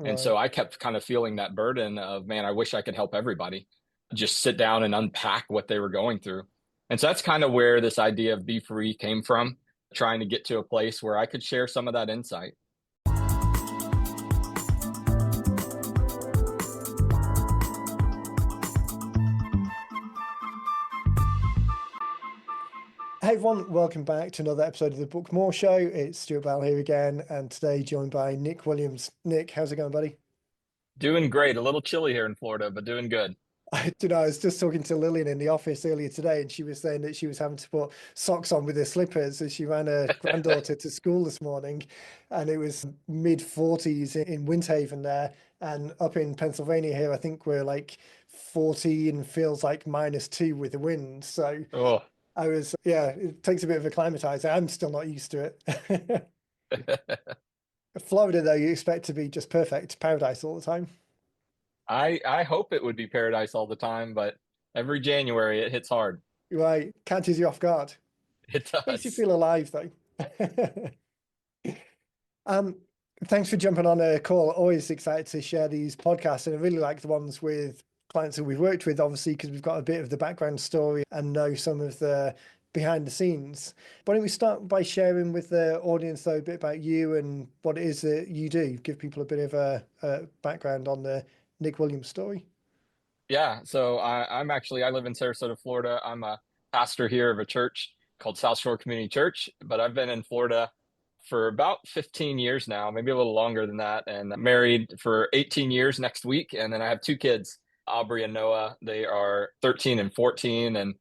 And so Right. I kept kind of feeling that burden of, man, I wish I could help everybody just sit down and unpack what they were going through. And so that's kind of where this idea of Be Free came from, trying to get to a place where I could share some of that insight. Hey everyone, welcome back to another episode of the Book More Show. It's Stuart Bell here again, and today joined by Nic Williams. Nick, how's it going, buddy? Doing great. A little chilly here in Florida, but doing good. I don't know. I was just talking to Lillian in the office earlier today, and she was saying that she was having to put socks on with her slippers as she ran her granddaughter to school this morning, and it was mid 40s in Windhaven there, and up in Pennsylvania here, I think we're like 40 and feels like -2 with the wind. So Oh, yeah, it takes a bit of acclimatizer. I'm still not used to it. Florida, though, you expect to be just perfect, paradise all the time. I hope it would be paradise all the time, but every January it hits hard. Right, catches you off guard. It Makes you does. feel alive, though. Um, Thanks for jumping on a call. Always excited to share these podcasts, and I really like the ones with clients that we've worked with, obviously, because we've got a bit of the background story and know some of the behind the scenes. Why don't we start by sharing with the audience, though, a bit about you and what it is that you do? Give people a bit of a background on the Nic Williams story. Yeah, so I live in Sarasota, Florida. I'm a pastor here of a church called South Shore Community Church, but I've been in Florida for about 15 years now, maybe a little longer than that, and married for 18 years next week. And then I have two kids, Aubrey and Noah. They are 13 and 14 and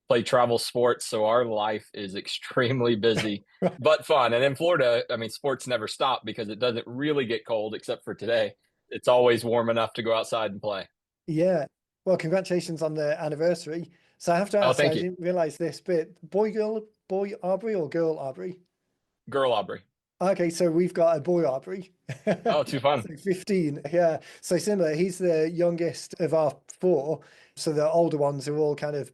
play travel sports. So our life is extremely busy, but fun. And in Florida, I mean, sports never stop because it doesn't really get cold except for today. It's always warm enough to go outside and play. Yeah. Well, congratulations on the anniversary. So I have to Oh, ask, thank I you. didn't realize this bit. Boy Aubrey or girl Aubrey? Girl Aubrey. Okay, so we've got a boy Aubrey. Oh, too fun. So 15. Yeah. So similar. He's the youngest of our four. So the older ones are all kind of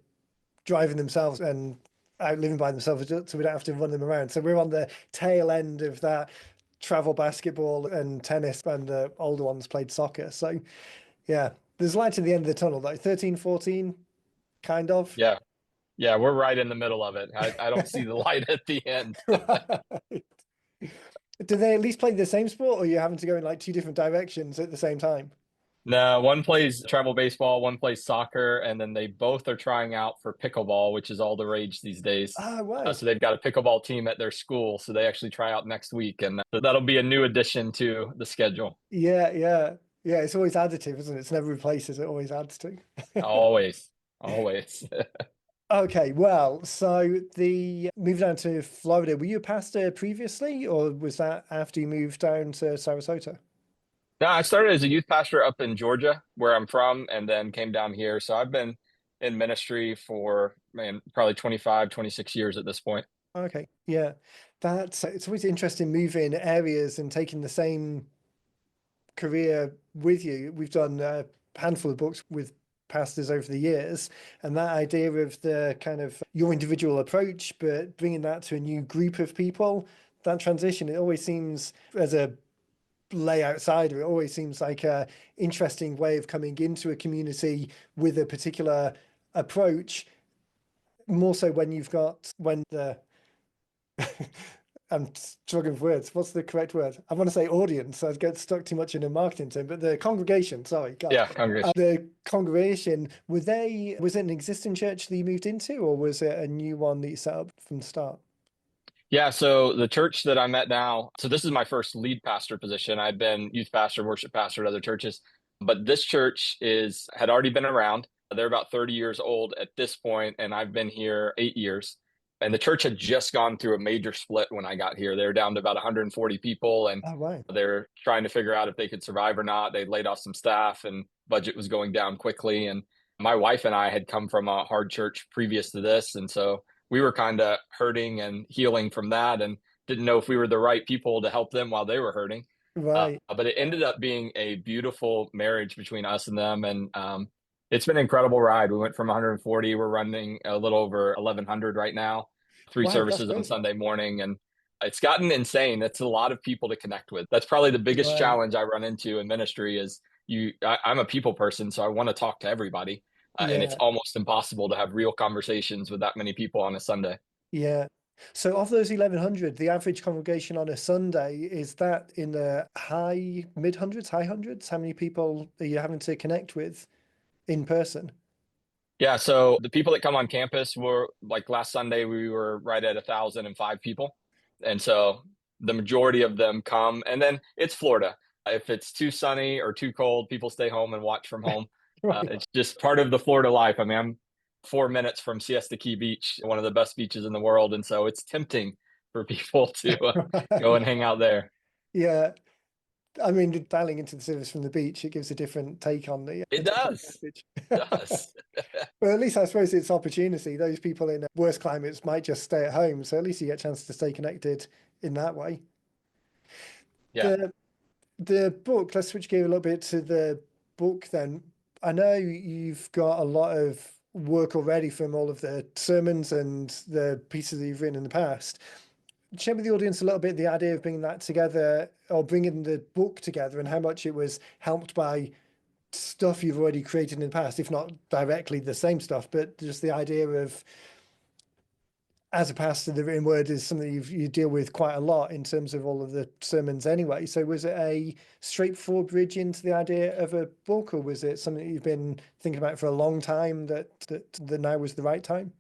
driving themselves and out living by themselves, so we don't have to run them around. So we're on the tail end of that travel basketball and tennis, and the older ones played soccer. So yeah, there's light at the end of the tunnel, though. 13, 14, kind of. Yeah. Yeah, we're right in the middle of it. I don't see the light at the end. Right. Do they at least play the same sport, or are you having to go in like two different directions at the same time? No, one plays travel baseball, one plays soccer, and then they both are trying out for pickleball, which is all the rage these days. Ah, right. So they've got a pickleball team at their school, so they actually try out next week, and so that'll be a new addition to the schedule. Yeah, yeah. Yeah, it's always additive, isn't it? It's never replaces, it always adds to. Always, always. Okay, well, so the move down to Florida, were you a pastor previously, or was that after you moved down to Sarasota? No, I started as a youth pastor up in Georgia, where I'm from, and then came down here. So I've been in ministry for, man, probably 25, 26 years at this point. Okay, yeah. That's it's always interesting moving areas and taking the same career with you. We've done a handful of books with pastors over the years, and that idea of the kind of your individual approach, but bringing that to a new group of people, that transition, it always seems, as a lay outsider, it always seems like a interesting way of coming into a community with a particular approach, more so when you've got when the I'm struggling for words. What's the correct word? I want to say audience. I get stuck too much in a marketing term, but the congregation, sorry, God. Yeah, congregation. The congregation, was it an existing church that you moved into, or was it a new one that you set up from the start? Yeah, so the church that I'm at now, so this is my first lead pastor position. I've been youth pastor, worship pastor at other churches, but this church is had already been around. They're about 30 years old at this point, and I've been here 8 years. And the church had just gone through a major split when I got here. They were down to about 140 people, and Oh, right. they're trying to figure out if they could survive or not. They laid off some staff, and budget was going down quickly. And my wife and I had come from a hard church previous to this, and so we were kind of hurting and healing from that and didn't know if we were the right people to help them while they were hurting. Right. But it ended up being a beautiful marriage between us and them. And it's been an incredible ride. We went from 140, we're running a little over 1,100 right now, three Wow, that's services on great. Sunday morning. And It's gotten insane. That's a lot of people to connect with. That's probably the biggest Right. challenge I run into in ministry is I'm a people person, so I want to talk to everybody. And it's Yeah. almost impossible to have real conversations with that many people on a Sunday. Yeah. So of those 1100, the average congregation on a Sunday, is that in the high mid hundreds, high hundreds? How many people are you having to connect with in person? Yeah, so the people that come on campus were like last Sunday, we were right at 1,005 people. And so the majority of them come, and then it's Florida. If it's too sunny or too cold, people stay home and watch from home. Right. It's just part of the Florida life. I mean, I'm 4 minutes from Siesta Key Beach, one of the best beaches in the world. And so it's tempting for people to go and Right. hang out there. Yeah. I mean, dialing into the service from the beach, it gives a different take on It a different does. message. It does. But at least I suppose it's opportunity. Those people in worse climates might just stay at home, so at least you get a chance to stay connected in that way. Yeah. The the book, let's switch gear a little bit to the book then. I know you've got a lot of work already from all of the sermons and the pieces that you've written in the past. Share with the audience a little bit the idea of bringing that together or bringing the book together and how much it was helped by stuff you've already created in the past, if not directly the same stuff, but just the idea of, as a pastor, the written word is something you deal with quite a lot in terms of all of the sermons anyway. So was it a straightforward bridge into the idea of a book, or was it something that you've been thinking about for a long time that now was the right time?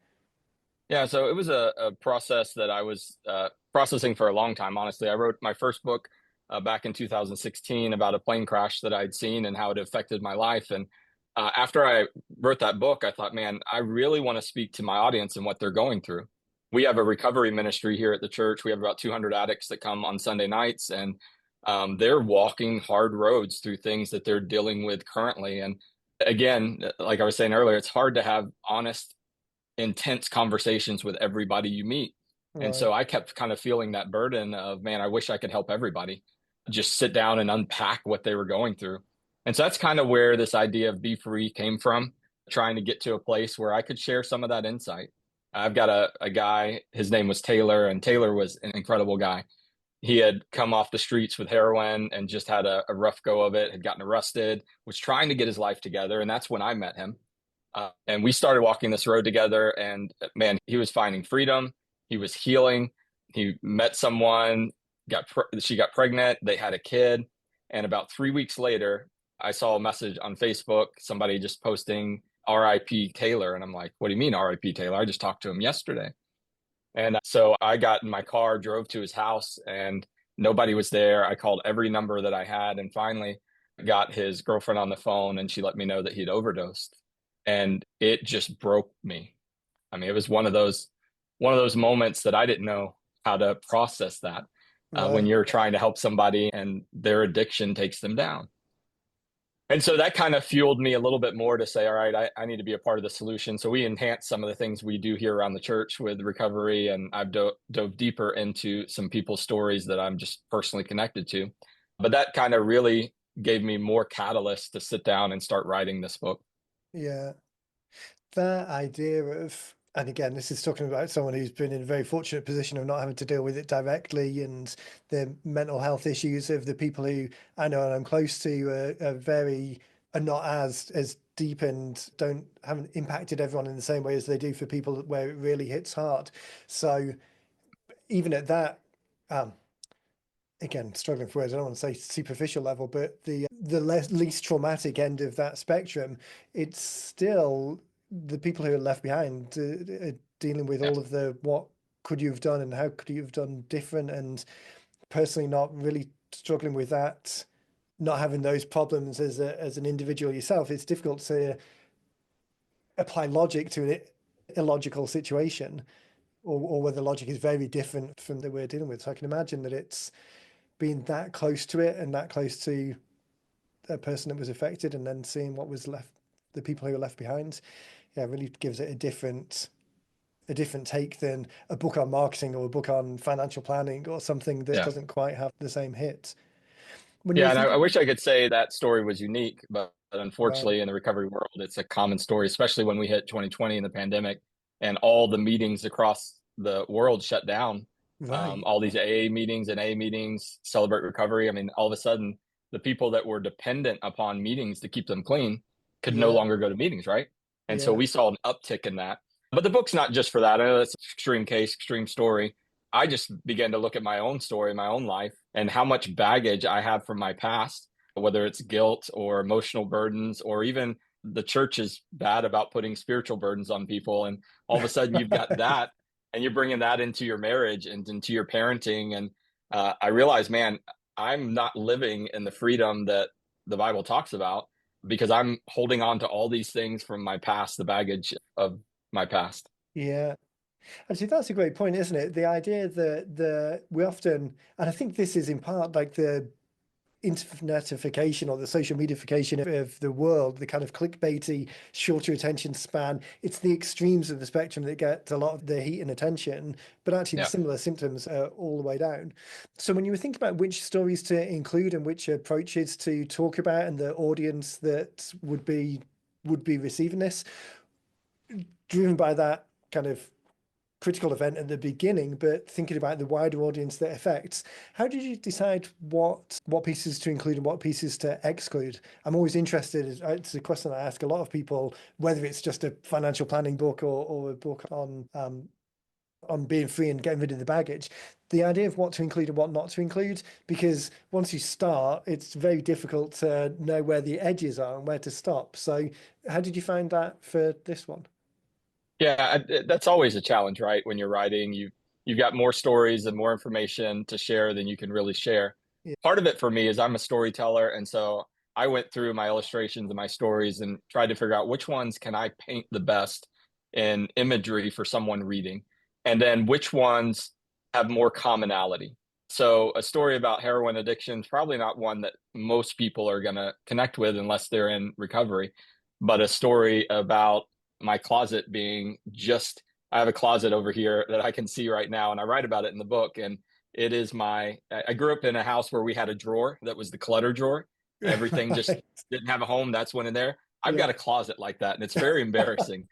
Yeah, so it was a process that I was processing for a long time, honestly. I wrote my first book back in 2016 about a plane crash that I'd seen and how it affected my life. And after I wrote that book, I thought, man, I really want to speak to my audience and what they're going through. We have a recovery ministry here at the church. We have about 200 addicts that come on Sunday nights, and they're walking hard roads through things that they're dealing with currently. And again, like I was saying earlier, it's hard to have honest intense conversations with everybody you meet. And so Right. I kept kind of feeling that burden of, man, I wish I could help everybody just sit down and unpack what they were going through. And so that's kind of where this idea of Be Free came from, trying to get to a place where I could share some of that insight. I've got a guy, his name was Taylor, and Taylor was an incredible guy. He had come off the streets with heroin and just had a rough go of it, had gotten arrested, was trying to get his life together. And that's when I met him. And we started walking this road together. And man, he was finding freedom. He was healing. He met someone, she got pregnant. They had a kid. And about 3 weeks later, I saw a message on Facebook, somebody just posting RIP Taylor. And I'm like, what do you mean RIP Taylor? I just talked to him yesterday. And so I got in my car, drove to his house, and nobody was there. I called every number that I had, and finally got his girlfriend on the phone, and she let me know that he'd overdosed. And it just broke me. I mean, it was one of those moments that I didn't know how to process that when Right. you're trying to help somebody and their addiction takes them down. And so that kind of fueled me a little bit more to say, all right, I need to be a part of the solution. So we enhanced some of the things we do here around the church with recovery. And I've dove deeper into some people's stories that I'm just personally connected to. But that kind of really gave me more catalyst to sit down and start writing this book. Yeah. That idea of, and again, this is talking about someone who's been in a very fortunate position of not having to deal with it directly, and the mental health issues of the people who I know and I'm close to are not as deep and don't haven't impacted everyone in the same way as they do for people where it really hits hard. So even at that, um, again, struggling for words, I don't want to say superficial level, but the least traumatic end of that spectrum, it's still the people who are left behind dealing with Yeah. all of the what could you have done and how could you have done different, and personally not really struggling with that, not having those problems as an individual yourself. It's difficult to apply logic to an illogical situation, or whether logic is very different from that we're dealing with. So I can imagine that it's being that close to it and that close to a person that was affected, and then seeing what was left, the people who were left behind, yeah, really gives it a different take than a book on marketing or a book on financial planning or something that Yeah. doesn't quite have the same hit. When you're Yeah. And I thinking, wish I could say that story was unique, but right, unfortunately, in the recovery world, it's a common story, especially when we hit 2020 in the pandemic and all the meetings across the world shut down. Right. all these AA meetings and A meetings, Celebrate Recovery. I mean, all of a sudden, the people that were dependent upon meetings to keep them clean could no Yeah. longer go to meetings, right? And so Yeah. we saw an uptick in that. But the book's not just for that. I know that's an extreme case, extreme story. I just began to look at my own story, my own life, and how much baggage I have from my past, whether it's guilt or emotional burdens, or even the church is bad about putting spiritual burdens on people. And all of a sudden, you've got that, and you're bringing that into your marriage and into your parenting. And I realized, man, I'm not living in the freedom that the Bible talks about because I'm holding on to all these things from my past, the baggage of my past. Yeah. Actually, that's a great point, isn't it? The idea that we often, and I think this is in part like the internetification or the social mediaification of the world, the kind of clickbaity, shorter attention span. It's the extremes of the spectrum that get a lot of the heat and attention, but actually the Yeah. similar symptoms are all the way down. So when you were thinking about which stories to include and which approaches to talk about and the audience that would be receiving this, driven by that kind of critical event at the beginning, but thinking about the wider audience that affects, how did you decide what pieces to include and what pieces to exclude? I'm always interested. It's a question I ask a lot of people, whether it's just a financial planning book or a book on being free and getting rid of the baggage. The idea of what to include and what not to include, because once you start, it's very difficult to know where the edges are and where to stop. So, how did you find that for this one? Yeah, that's always a challenge, right? When you're writing, you've got more stories and more information to share than you can really share. Yeah, Part of it for me is I'm a storyteller, and so I went through my illustrations and my stories and tried to figure out which ones can I paint the best in imagery for someone reading, and then which ones have more commonality. So a story about heroin addiction is probably not one that most people are going to connect with unless they're in recovery, but a story about my closet being just I have a closet over here that I can see right now, and I write about it in the book. And it is I grew up in a house where we had a drawer that was the clutter drawer. Everything just right. didn't have a home. That's when in there. I've Yeah. got a closet like that, and it's very embarrassing.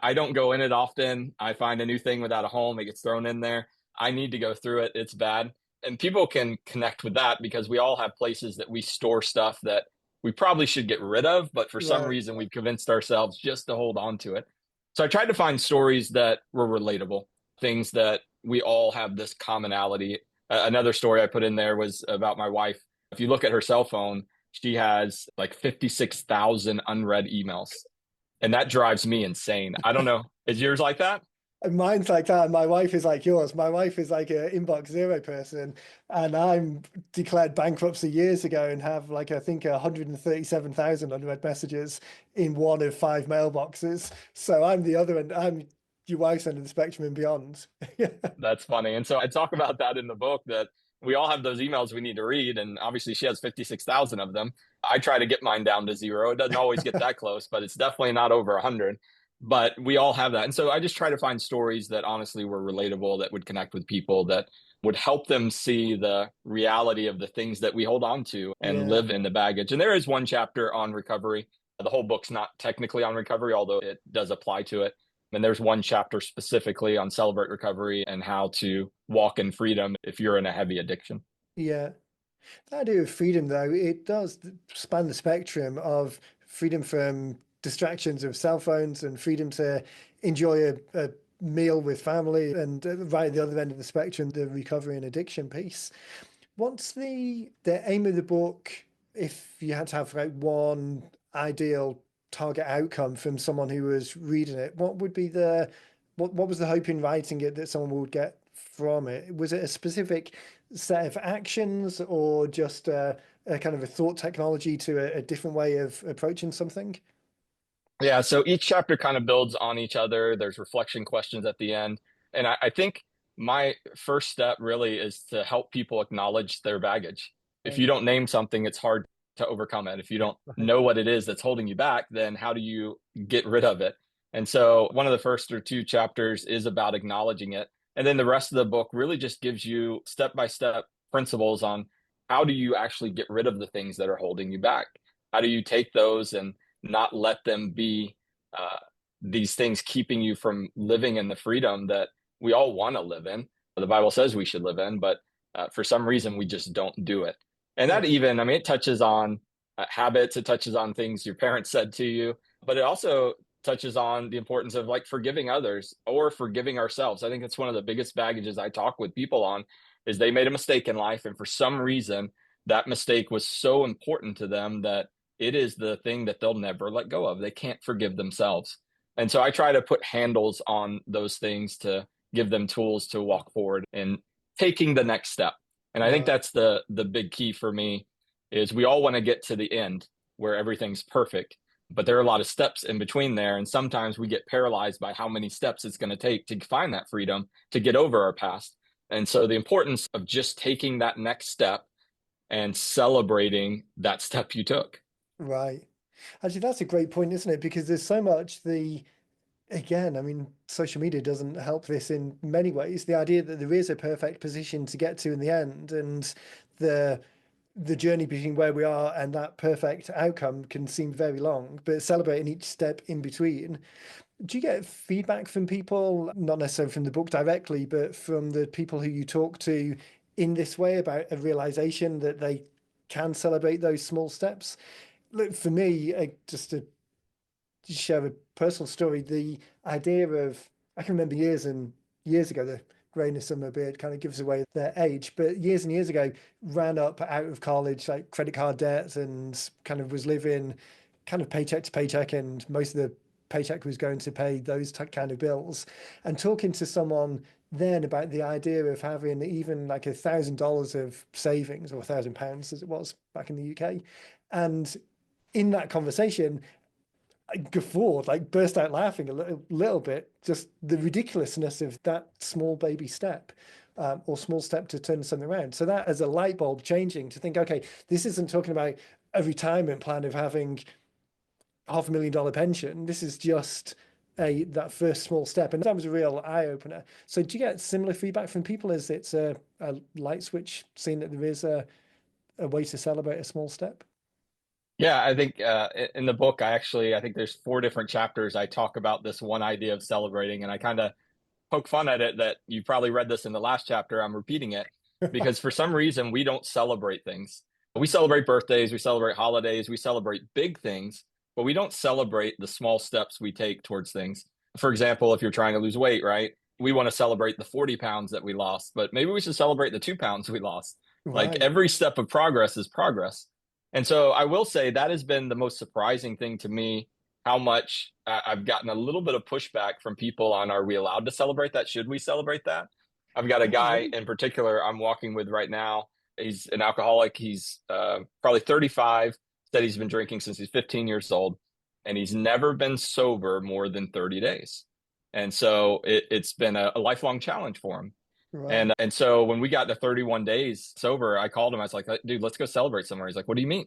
I don't go in it often. I find a new thing without a home, it gets thrown in there. I need to go through it. It's bad. And people can connect with that because we all have places that we store stuff that we probably should get rid of, but for some Right. reason we've convinced ourselves just to hold on to it. So I tried to find stories that were relatable, things that we all have this commonality. Another story I put in there was about my wife. If you look at her cell phone, she has like 56,000 unread emails. And that drives me insane. I don't know. Is yours like that? And mine's like that, and my wife is like yours. My wife is like an inbox zero person, and I'm declared bankruptcy years ago and have like I think 137,000 unread messages in one of five mailboxes. So I'm the other end. I'm your wife's end of the spectrum and beyond. That's funny. And so I talk about that in the book that we all have those emails we need to read. And obviously, she has 56,000 of them. I try to get mine down to zero. It doesn't always get that close, but it's definitely not over 100. But we all have that. And so I just try to find stories that honestly were relatable, that would connect with people, that would help them see the reality of the things that we hold on to and Yeah. live in the baggage. And there is one chapter on recovery. The whole book's not technically on recovery, although it does apply to it. And there's one chapter specifically on Celebrate Recovery and how to walk in freedom if you're in a heavy addiction. Yeah. The idea of freedom, though, it does span the spectrum of freedom from distractions of cell phones and freedom to enjoy a meal with family, and right at the other end of the spectrum, the recovery and addiction piece. What's the aim of the book if you had to have like one ideal target outcome from someone who was reading it? What would be what was the hope in writing it that someone would get from it? Was it a specific set of actions or just a kind of a thought technology to a different way of approaching something? Yeah, so each chapter kind of builds on each other. There's reflection questions at the end. And I think my first step really is to help people acknowledge their baggage. If you Right, don't name something, it's hard to overcome it. If you don't right. know what it is that's holding you back, then how do you get rid of it? And so one of the first or two chapters is about acknowledging it. And then the rest of the book really just gives you step by step principles on how do you actually get rid of the things that are holding you back? How do you take those and not let them be these things keeping you from living in the freedom that we all want to live in. the Bible says we should live in, but for some reason we just don't do it. And that Right. even, I mean, it touches on habits, it touches on things your parents said to you, but it also touches on the importance of like forgiving others or forgiving ourselves. I think that's one of the biggest baggages I talk with people on is they made a mistake in life, and for some reason that mistake was so important to them that it is the thing that they'll never let go of. They can't forgive themselves. And so I try to put handles on those things to give them tools to walk forward and taking the next step. And I think Right. that's the big key for me is we all want to get to the end where everything's perfect, but there are a lot of steps in between there, and sometimes we get paralyzed by how many steps it's going to take to find that freedom to get over our past. And so the importance of just taking that next step and celebrating that step you took. Right. Actually, that's a great point, isn't it? Because there's so much again, I mean, social media doesn't help this in many ways. The idea that there is a perfect position to get to in the end, and the the journey between where we are and that perfect outcome can seem very long, but celebrating each step in between. Do you get feedback from people, not necessarily from the book directly, but from the people who you talk to in this way about a realization that they can celebrate those small steps? Look, for me, just to share a personal story, the idea of, I can remember years and years ago, the grayness of my beard kind of gives away their age, but years and years ago, ran up out of college, like credit card debt, and kind of was living kind of paycheck to paycheck, and most of the paycheck was going to pay those kind of bills. And talking to someone then about the idea of having even like $1,000 of savings, or £1,000 as it was back in the UK. And in that conversation, I guffawed, like burst out laughing a little bit, just the ridiculousness of that small baby step, or small step to turn something around. So that as a light bulb changing to think, okay, this isn't talking about a retirement plan of having $500,000 pension. This is just that first small step. And that was a real eye opener. So do you get similar feedback from people as it's a light switch, seeing that there is a way to celebrate a small step? Yeah, I think in the book, I think there's four different chapters. I talk about this one idea of celebrating, and I kind of poke fun at it that you probably read this in the last chapter. I'm repeating it because for some reason we don't celebrate things. We celebrate birthdays, we celebrate holidays, we celebrate big things, but we don't celebrate the small steps we take towards things. For example, if you're trying to lose weight, right? We want to celebrate the 40 pounds that we lost, but maybe we should celebrate the 2 pounds we lost. Like Right. every step of progress is progress. And so I will say that has been the most surprising thing to me, how much I've gotten a little bit of pushback from people on, are we allowed to celebrate that? Should we celebrate that? I've got a Oh, guy really? in particular I'm walking with right now. He's an alcoholic. He's probably 35, said he's been drinking since he's 15 years old, and he's never been sober more than 30 days. And so it's been a lifelong challenge for him. Right. And so when we got to 31 days sober, I called him. I was like, dude, let's go celebrate somewhere. He's like, what do you mean?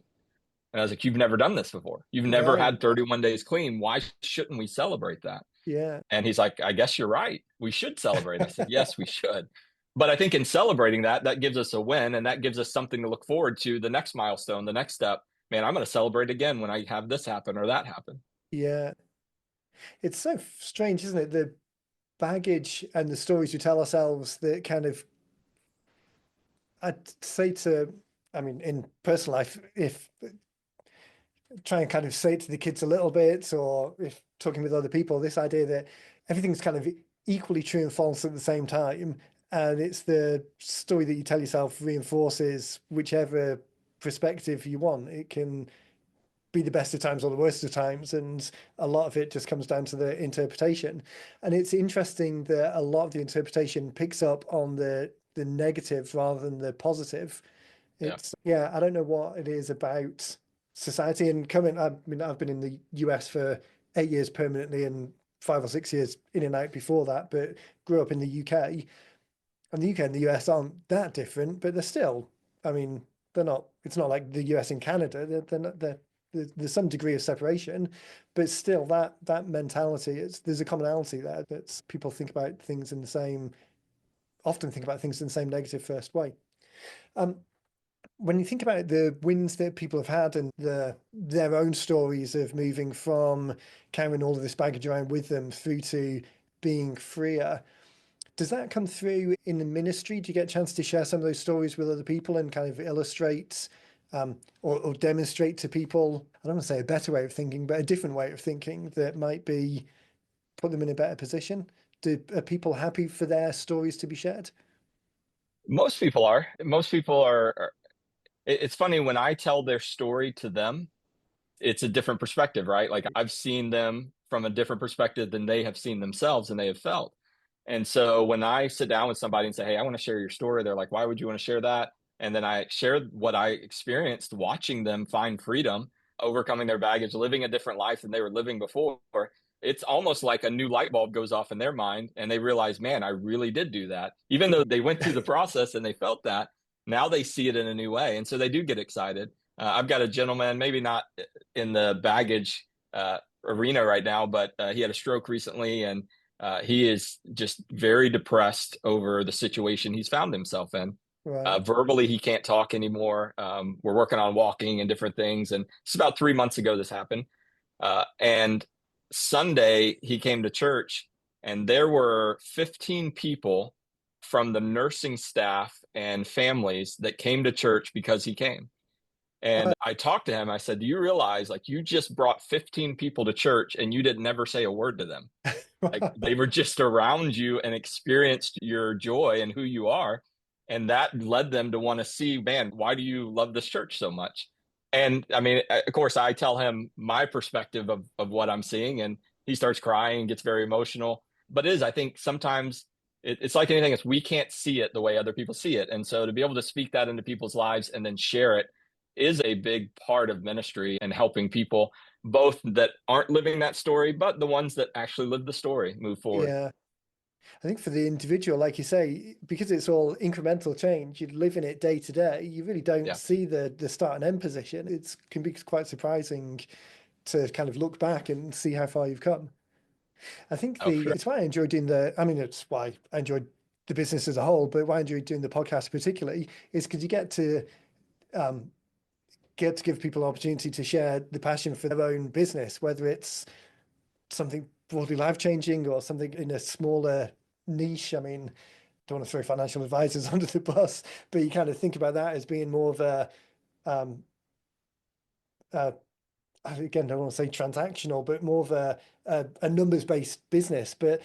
And I was like, you've never done this before. You've never Right. had 31 days clean. Why shouldn't we celebrate that? Yeah. And he's like, I guess you're right. We should celebrate. I said, yes, we should. But I think in celebrating that, that gives us a win, and that gives us something to look forward to, the next milestone, the next step. Man, I'm going to celebrate again when I have this happen or that happen. Yeah. It's so strange, isn't it? The baggage and the stories we tell ourselves that kind of, I'd say to, I mean, in personal life, if try and kind of say it to the kids a little bit, or if talking with other people, this idea that everything's kind of equally true and false at the same time. And it's the story that you tell yourself reinforces whichever perspective you want. It can be the best of times or the worst of times, and a lot of it just comes down to the interpretation. And it's interesting that a lot of the interpretation picks up on the negative rather than the positive. Yeah. It's, yeah, I don't know what it is about society. And coming, I mean, I've been in the US for 8 years permanently and 5 or 6 years in and out before that, but grew up in the UK. And the UK and the US aren't that different, but they're still, I mean, they're not, it's not like the US and Canada. They're not, there's some degree of separation, but still that mentality, there's a commonality there, that people think about things in the same, often think about things in the same negative first way. Um, when you think about the wins that people have had and their own stories of moving from carrying all of this baggage around with them through to being freer, Does that come through in the ministry? Do you get a chance to share some of those stories with other people and kind of illustrate or demonstrate to people, I don't want to say a better way of thinking, but a different way of thinking that might be put them in a better position? Are people happy for their stories to be shared? Most people are. Most people it's funny when I tell their story to them, it's a different perspective, right? Like I've seen them from a different perspective than they have seen themselves and they have felt. And so when I sit down with somebody and say, "Hey, I want to share your story," they're like, "Why would you want to share that?" And then I share what I experienced watching them find freedom, overcoming their baggage, living a different life than they were living before. It's almost like a new light bulb goes off in their mind and they realize, man, I really did do that. Even though they went through the process and they felt that, now they see it in a new way. And so they do get excited. I've got a gentleman, maybe not in the baggage arena right now, but he had a stroke recently, and he is just very depressed over the situation he's found himself in. Right. Verbally, he can't talk anymore. We're working on walking and different things, and it's about 3 months ago this happened. And Sunday, he came to church, and there were 15 people from the nursing staff and families that came to church because he came. And I talked to him. I said, "Do you realize, like, you just brought 15 people to church and you didn't never say a word to them? Like, they were just around you and experienced your joy and who you are. And that led them to want to see, man, why do you love this church so much?" And I mean, of course, I tell him my perspective of what I'm seeing, and he starts crying and gets very emotional. But it is, I think sometimes it's like anything else, we can't see it the way other people see it. And so to be able to speak that into people's lives and then share it is a big part of ministry and helping people, both that aren't living that story, but the ones that actually live the story move forward. Yeah. I think for the individual, like you say, because it's all incremental change, you live in it day to day, you really don't Yeah. see the start and end position. It can be quite surprising to kind of look back and see how far you've come. I think Oh, for sure. it's why I enjoy doing I mean, it's why I enjoyed the business as a whole, but why I enjoy doing the podcast particularly is because you um, get to give people an opportunity to share the passion for their own business, whether it's something broadly life changing or something in a smaller niche. I mean, don't want to throw financial advisors under the bus, but you kind of think about that as being more of um, a again, I don't want to say transactional, but more of a numbers based business. But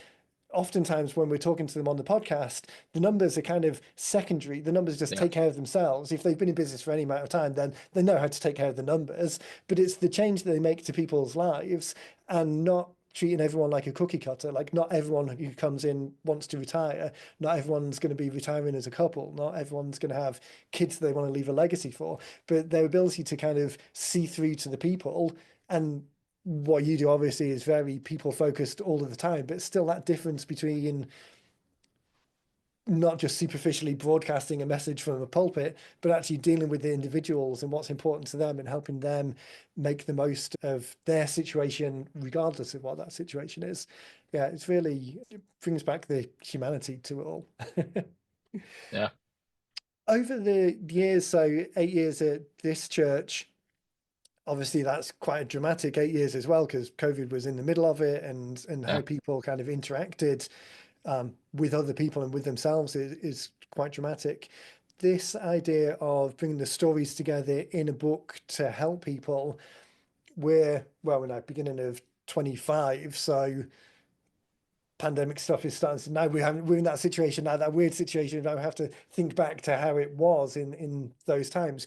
oftentimes when we're talking to them on the podcast, the numbers are kind of secondary. The numbers just Yeah. take care of themselves. If they've been in business for any amount of time, then they know how to take care of the numbers. But it's the change that they make to people's lives and not treating everyone like a cookie cutter. Like not everyone who comes in wants to retire. Not everyone's going to be retiring as a couple. Not everyone's going to have kids they want to leave a legacy for. But their ability to kind of see through to the people and what you do obviously is very people focused all of the time, but still that difference between not just superficially broadcasting a message from a pulpit, but actually dealing with the individuals and what's important to them and helping them make the most of their situation, regardless of what that situation is. Yeah, it brings back the humanity to it all. Yeah. Over the years, so 8 years at this church, obviously that's quite a dramatic 8 years as well because COVID was in the middle of it, and how Yeah. people kind of interacted with other people and with themselves is quite dramatic. This idea of bringing the stories together in a book to help people, we're now beginning of 25, so pandemic stuff is starting to, now we're in that situation now, that weird situation. Now we have to think back to how it was in those times.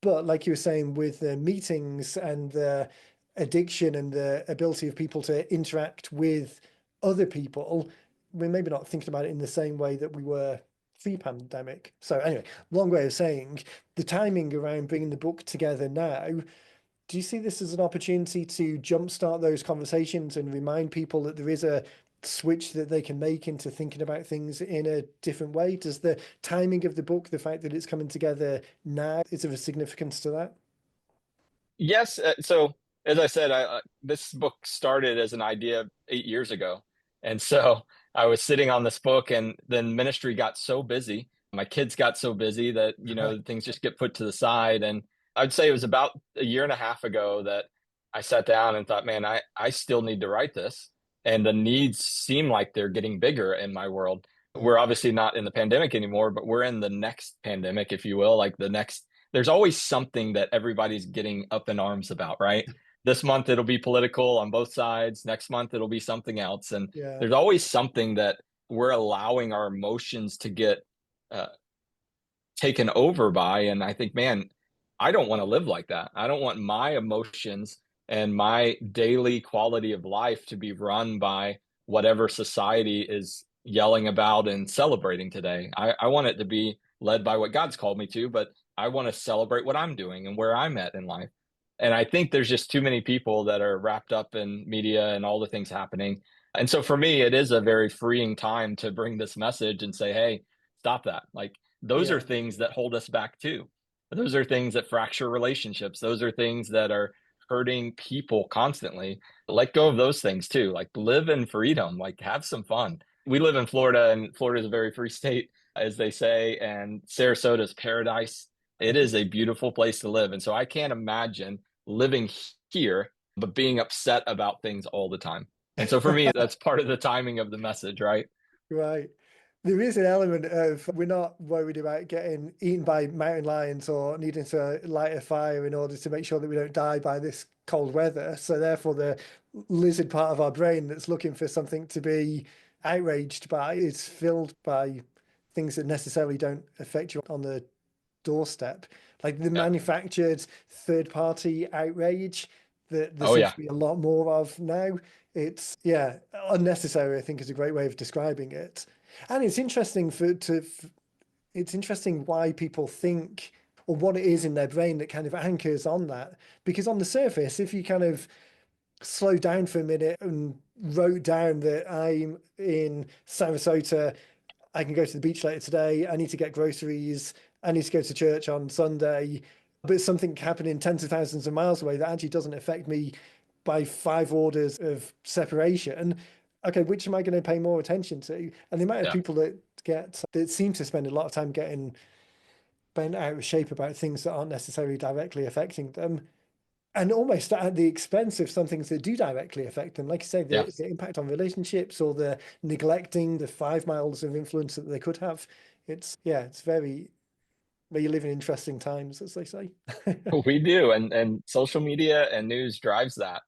But like you were saying, with the meetings and the addiction and the ability of people to interact with other people, we're maybe not thinking about it in the same way that we were pre-pandemic. So anyway, long way of saying the timing around bringing the book together now, do you see this as an opportunity to jumpstart those conversations and remind people that there is a switch that they can make into thinking about things in a different way? Does the timing of the book, the fact that it's coming together now, is there a significance to that? Yes. So as I said, this book started as an idea 8 years ago. And so I was sitting on this book, and then ministry got so busy. My kids got so busy that, Right. things just get put to the side. And I'd say it was about a year and a half ago that I sat down and thought, man, I still need to write this. And the needs seem like they're getting bigger in my world. We're obviously not in the pandemic anymore, but we're in the next pandemic, if you will, like the next, there's always something that everybody's getting up in arms about, right? This month it'll be political on both sides. Next month it'll be something else. And Yeah, there's always something that we're allowing our emotions to get uh, taken over by. And I think, man, I don't want to live like that. I don't want my emotions and my daily quality of life to be run by whatever society is yelling about and celebrating today. I want it to be led by what God's called me to, but I want to celebrate what I'm doing and where I'm at in life. And I think there's just too many people that are wrapped up in media and all the things happening. And so for me, it is a very freeing time to bring this message and say, hey, stop that. Like, those are yeah, things that hold us back too. Those are things that fracture relationships. Those are things that are hurting people constantly. Let go of those things too. Like, live in freedom, like, have some fun. We live in Florida, and Florida is a very free state, as they say, and Sarasota is paradise. It is a beautiful place to live. And so I can't imagine living here, but being upset about things all the time. And so for me, that's part of the timing of the message, right? right. There is an element of we're not worried about getting eaten by mountain lions or needing to light a fire in order to make sure that we don't die by this cold weather. So therefore, the lizard part of our brain that's looking for something to be outraged by is filled by things that necessarily don't affect you on the doorstep. Like the Yeah. manufactured third party outrage that there Oh, seems yeah. to be a lot more of now. It's yeah, unnecessary, I think is a great way of describing it. And it's interesting it's interesting why people think or what it is in their brain that kind of anchors on that. Because on the surface, if you kind of slow down for a minute and wrote down that I'm in Sarasota, I can go to the beach later today. I need to get groceries. I need to go to church on Sunday. But something happening tens of thousands of miles away that actually doesn't affect me by 5 orders of separation. Okay, which am I going to pay more attention to? And the amount of Yeah. people that seem to spend a lot of time getting bent out of shape about things that aren't necessarily directly affecting them, and almost at the expense of some things that do directly affect them. Like I say, Yeah. the impact on relationships or the neglecting the 5 miles of influence that they could have. It's yeah, it's very where you live in interesting times, as they say. We do. And social media and news drives that.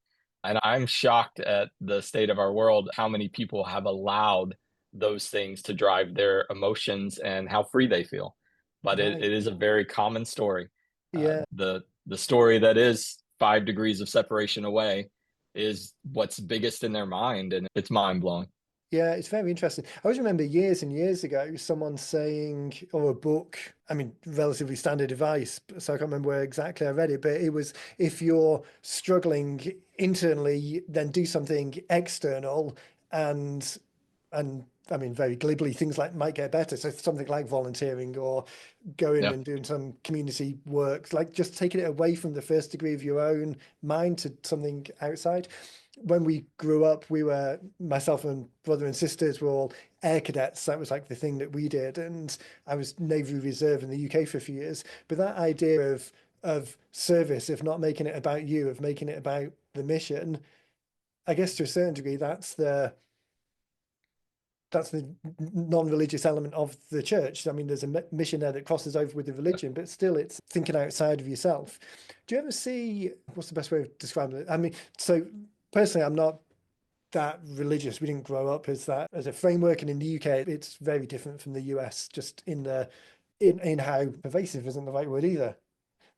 And I'm shocked at the state of our world, how many people have allowed those things to drive their emotions and how free they feel. But Right. it is a very common story. Yeah. The story that is 5 degrees of separation away is what's biggest in their mind, and it's mind blowing. Yeah, it's very interesting. I always remember years and years ago, someone saying, or a book, I mean, relatively standard advice, so I can't remember where exactly I read it, but it was if you're struggling internally, then do something external and and I mean very glibly things like might get better. So something like volunteering or going Yeah. and doing some community work, like just taking it away from the first degree of your own mind to something outside. When we grew up, we were myself and brother and sisters were all air cadets. That was like the thing that we did, and I was Navy Reserve in the UK for a few years. But that idea of service, of not making it about you, of making it about the mission, I guess to a certain degree, that's the non-religious element of the church. I mean, there's a mission there that crosses over with the religion, but still it's thinking outside of yourself. Do you ever see, what's the best way of describing it? I mean, so personally, I'm not that religious. We didn't grow up as that as a framework, and in the UK, it's very different from the US, just in how pervasive isn't the right word either.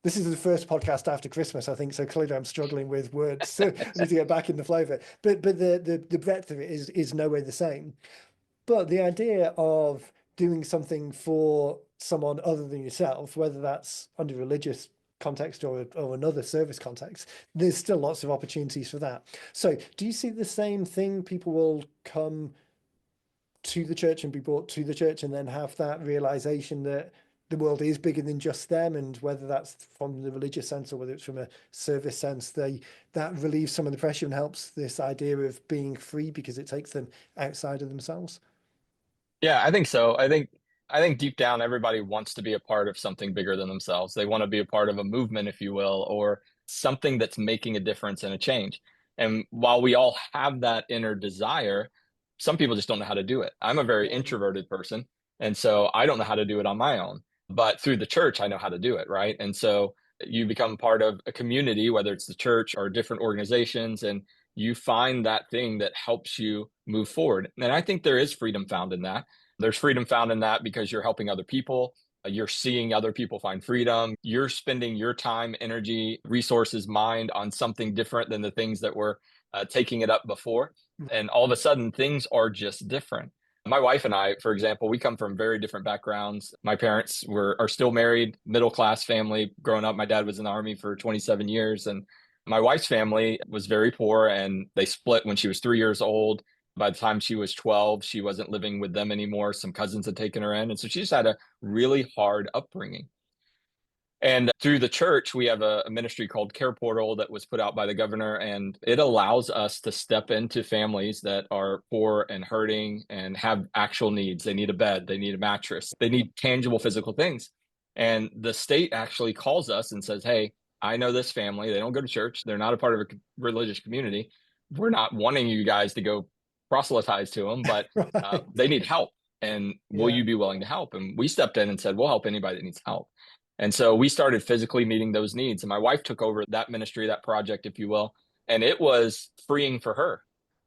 This is the first podcast after Christmas, I think, so clearly I'm struggling with words. So I need to get back in the flow of it. But the breadth of it is nowhere the same. But the idea of doing something for someone other than yourself, whether that's under religious context or another service context, there's still lots of opportunities for that. So, do you see the same thing? People will come to the church and be brought to the church and then have that realization that the world is bigger than just them, and whether that's from the religious sense or whether it's from a service sense, that relieves some of the pressure and helps this idea of being free because it takes them outside of themselves. Yeah, I think so. I think deep down everybody wants to be a part of something bigger than themselves. They want to be a part of a movement, if you will, or something that's making a difference and a change. And while we all have that inner desire, some people just don't know how to do it. I'm a very Yeah. introverted person, and so I don't know how to do it on my own. But through the church, I know how to do it, right? And so you become part of a community, whether it's the church or different organizations, and you find that thing that helps you move forward. And I think there is freedom found in that. There's freedom found in that because you're helping other people. You're seeing other people find freedom. You're spending your time, energy, resources, mind on something different than the things that were taking it up before. And all of a sudden, things are just different. My wife and I, for example, we come from very different backgrounds. My parents are still married, middle class family. Growing up, my dad was in the army for 27 years, and my wife's family was very poor, and they split when she was 3 years old. By the time she was 12, she wasn't living with them anymore. Some cousins had taken her in, and so she just had a really hard upbringing. And through the church, we have a ministry called Care Portal that was put out by the governor, and it allows us to step into families that are poor and hurting and have actual needs. They need a bed, they need a mattress, they need tangible physical things. And the state actually calls us and says, "Hey, I know this family. They don't go to church. They're not a part of a religious community. We're not wanting you guys to go proselytize to them, but Right. they need help. And will Yeah. you be willing to help?" And we stepped in and said, "We'll help anybody that needs help." And so we started physically meeting those needs. And my wife took over that ministry, that project, if you will. And it was freeing for her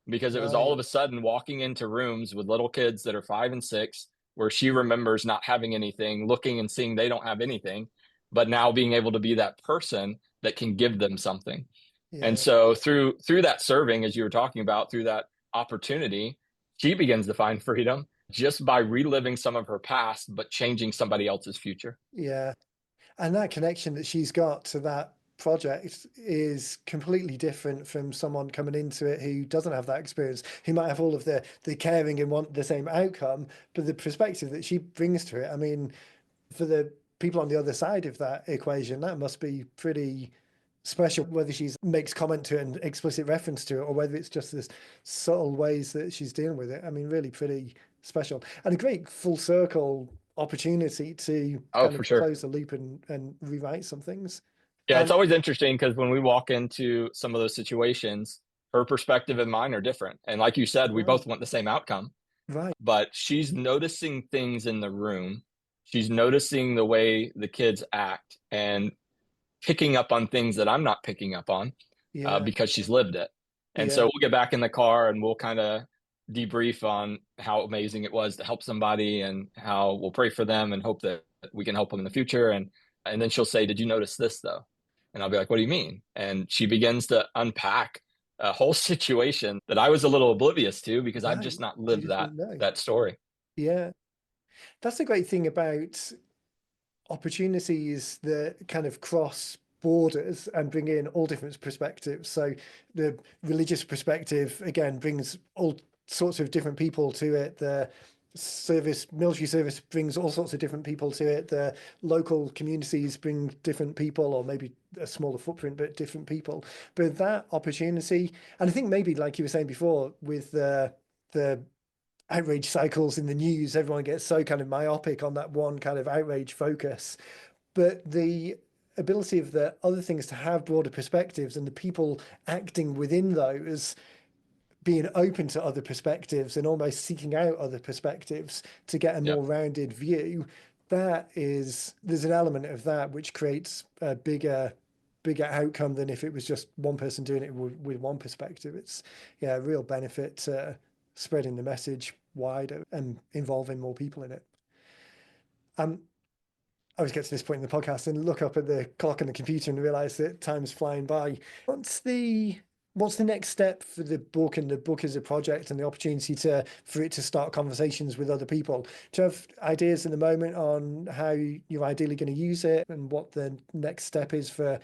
because it was all Right. of a sudden walking into rooms with little kids that are 5 and 6, where she remembers not having anything, looking and seeing they don't have anything, but now being able to be that person that can give them something. And Yeah. so through that serving, as you were talking about, through that opportunity, she begins to find freedom just by reliving some of her past, but changing somebody else's future. Yeah. And that connection that she's got to that project is completely different from someone coming into it who doesn't have that experience, who might have all of the caring and want the same outcome, but the perspective that she brings to it, I mean, for the people on the other side of that equation, that must be pretty special, whether she makes comment to it and explicit reference to it, or whether it's just this subtle ways that she's dealing with it. I mean, really pretty special and a great full circle opportunity to Oh, kind for of sure. close the loop and rewrite some things. Yeah, it's Um, always interesting because when we walk into some of those situations, her perspective and mine are different. And like you said, we right, both want the same outcome, right, but she's noticing things in the room. She's noticing the way the kids act and picking up on things that I'm not picking up on yeah, because she's lived it. And so yeah, we'll get back in the car and we'll kind of debrief on how amazing it was to help somebody and how we'll pray for them and hope that we can help them in the future. And then she'll say, "Did you notice this though?" And I'll be like, "What do you mean?" And she begins to unpack a whole situation that I was a little oblivious to because I've right. just not You lived just that didn't know. that story. Yeah, that's the great thing about opportunities that kind of cross borders and bring in all different perspectives. So the religious perspective again brings all sorts of different people to it. The military service brings all sorts of different people to it. The local communities bring different people, or maybe a smaller footprint, but different people. But that opportunity, and I think maybe like you were saying before, with the outrage cycles in the news, everyone gets so kind of myopic on that one kind of outrage focus. But the ability of the other things to have broader perspectives and the people acting within those being open to other perspectives and almost seeking out other perspectives to get a Yep. more rounded view, that is, there's an element of that which creates a bigger outcome than if it was just one person doing it with one perspective. It's, yeah, a real benefit to spreading the message wider and involving more people in it. Um, I always get to this point in the podcast and look up at the clock on the computer and realize that time's flying by. What's the what's the next step for the book and the book as a project and the opportunity to for it to start conversations with other people? Do you have ideas in the moment on how you're ideally going to use it and what the next step is for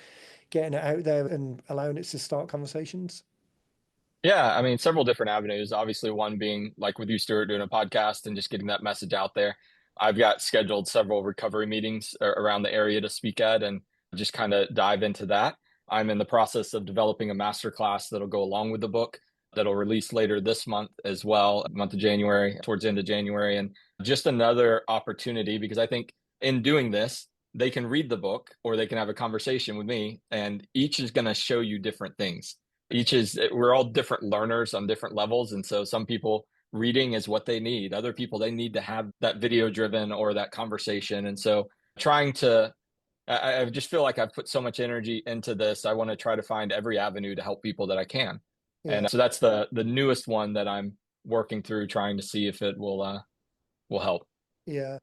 getting it out there and allowing it to start conversations? Yeah, I mean, several different avenues. Obviously, one being like with you, Stuart, doing a podcast and just getting that message out there. I've got scheduled several recovery meetings around the area to speak at and just kind of dive into that. I'm in the process of developing a master class that'll go along with the book that'll release later this month as well, month of January, towards the end of January. And just another opportunity because I think in doing this, they can read the book or they can have a conversation with me, and each is going to show you different things. We're all different learners on different levels, and so some people reading is what they need. Other people, they need to have that video driven or that conversation. And so trying to, I just feel like I've put so much energy into this. I want to try to find every avenue to help people that I can. And Yeah. so that's the newest one that I'm working through, trying to see if it will help. Yeah.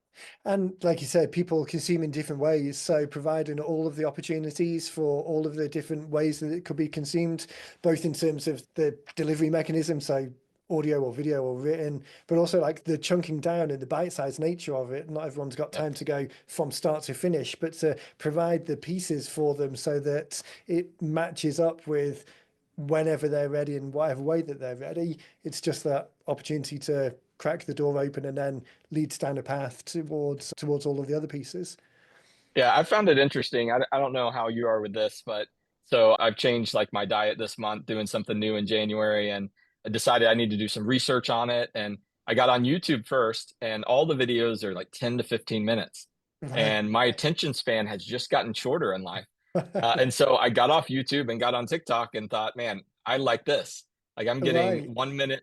And like you said, people consume in different ways. So providing all of the opportunities for all of the different ways that it could be consumed, both in terms of the delivery mechanism, so audio or video or written, but also like the chunking down and the bite-sized nature of it. Not everyone's got Yeah. time to go from start to finish, but to provide the pieces for them so that it matches up with whenever they're ready in whatever way that they're ready. It's just that opportunity to crack the door open and then leads down a path towards all of the other pieces. Yeah, I found it interesting. I don't know how you are with this, but so I've changed like my diet this month, doing something new in January, and I decided I need to do some research on it. And I got on YouTube first, and all the videos are like 10 to 15 minutes. Right. And my attention span has just gotten shorter in life. And so I got off YouTube and got on TikTok and thought, man, I like this. Like I'm getting Right. 1 minute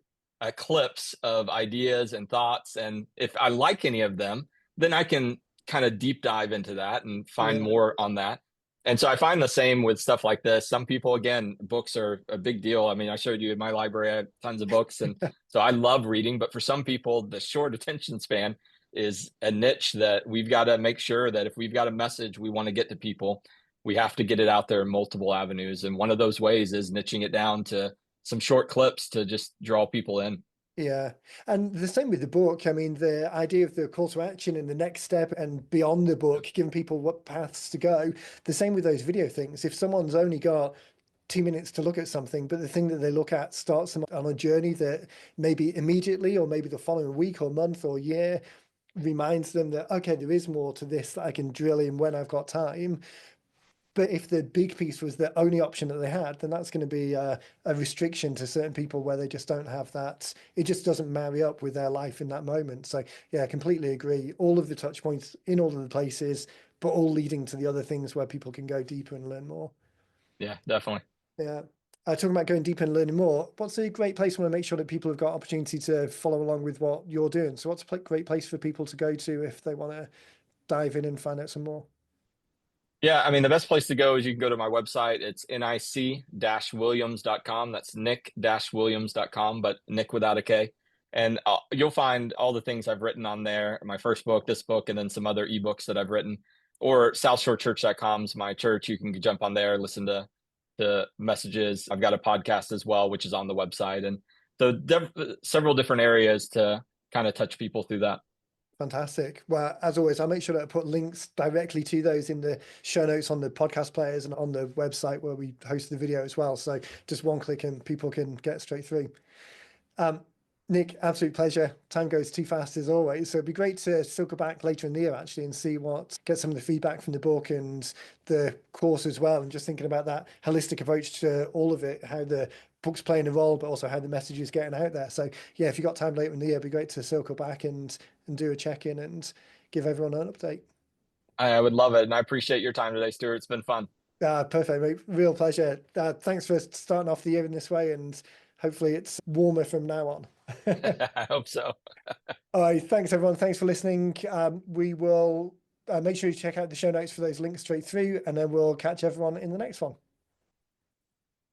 clips of ideas and thoughts. And if I like any of them, then I can kind of deep dive into that and find Yeah. more on that. And so I find the same with stuff like this. Some people, again, books are a big deal. I mean, I showed you in my library, I have tons of books. And so I love reading. But for some people, the short attention span is a niche that we've got to make sure that if we've got a message we want to get to people, we have to get it out there in multiple avenues. And one of those ways is niching it down to some short clips to just draw people in. Yeah. And the same with the book. I mean, the idea of the call to action and the next step and beyond the book, giving people what paths to go. The same with those video things. If someone's only got 2 minutes to look at something, but the thing that they look at starts them on a journey that maybe immediately or maybe the following week or month or year reminds them that, okay, there is more to this that I can drill in when I've got time. But if the big piece was the only option that they had, then that's going to be a restriction to certain people where they just don't have that. It just doesn't marry up with their life in that moment. So, yeah, I completely agree. All of the touch points in all of the places, but all leading to the other things where people can go deeper and learn more. Yeah, definitely. Yeah. Talking about going deeper and learning more, what's a great place? I want to make sure that people have got opportunity to follow along with what you're doing. So, what's a great place for people to go to if they want to dive in and find out some more? Yeah, I mean, the best place to go is you can go to my website. It's nic-williams.com. That's nick-williams.com, but Nick without a K. And you'll find all the things I've written on there, my first book, this book, and then some other ebooks that I've written. Or southshorechurch.com is my church. You can jump on there, listen to the messages. I've got a podcast as well, which is on the website. And so several different areas to kind of touch people through that. Fantastic. Well, as always, I'll make sure that I put links directly to those in the show notes on the podcast players and on the website where we host the video as well. So just one click and people can get straight through. Um, Nic, absolute pleasure. Time goes too fast as always. So it'd be great to circle back later in the year actually and see get some of the feedback from the book and the course as well. And just thinking about that holistic approach to all of it, how the book's playing a role, but also how the message is getting out there. So yeah, if you've got time later in the year, it'd be great to circle back and do a check-in and give everyone an update. I would love it. And I appreciate your time today, Stuart. It's been fun. Perfect, mate. Real pleasure. Thanks for starting off the year in this way, and hopefully it's warmer from now on. I hope so. All right, thanks everyone. Thanks for listening. We will make sure you check out the show notes for those links straight through, and then we'll catch everyone in the next one.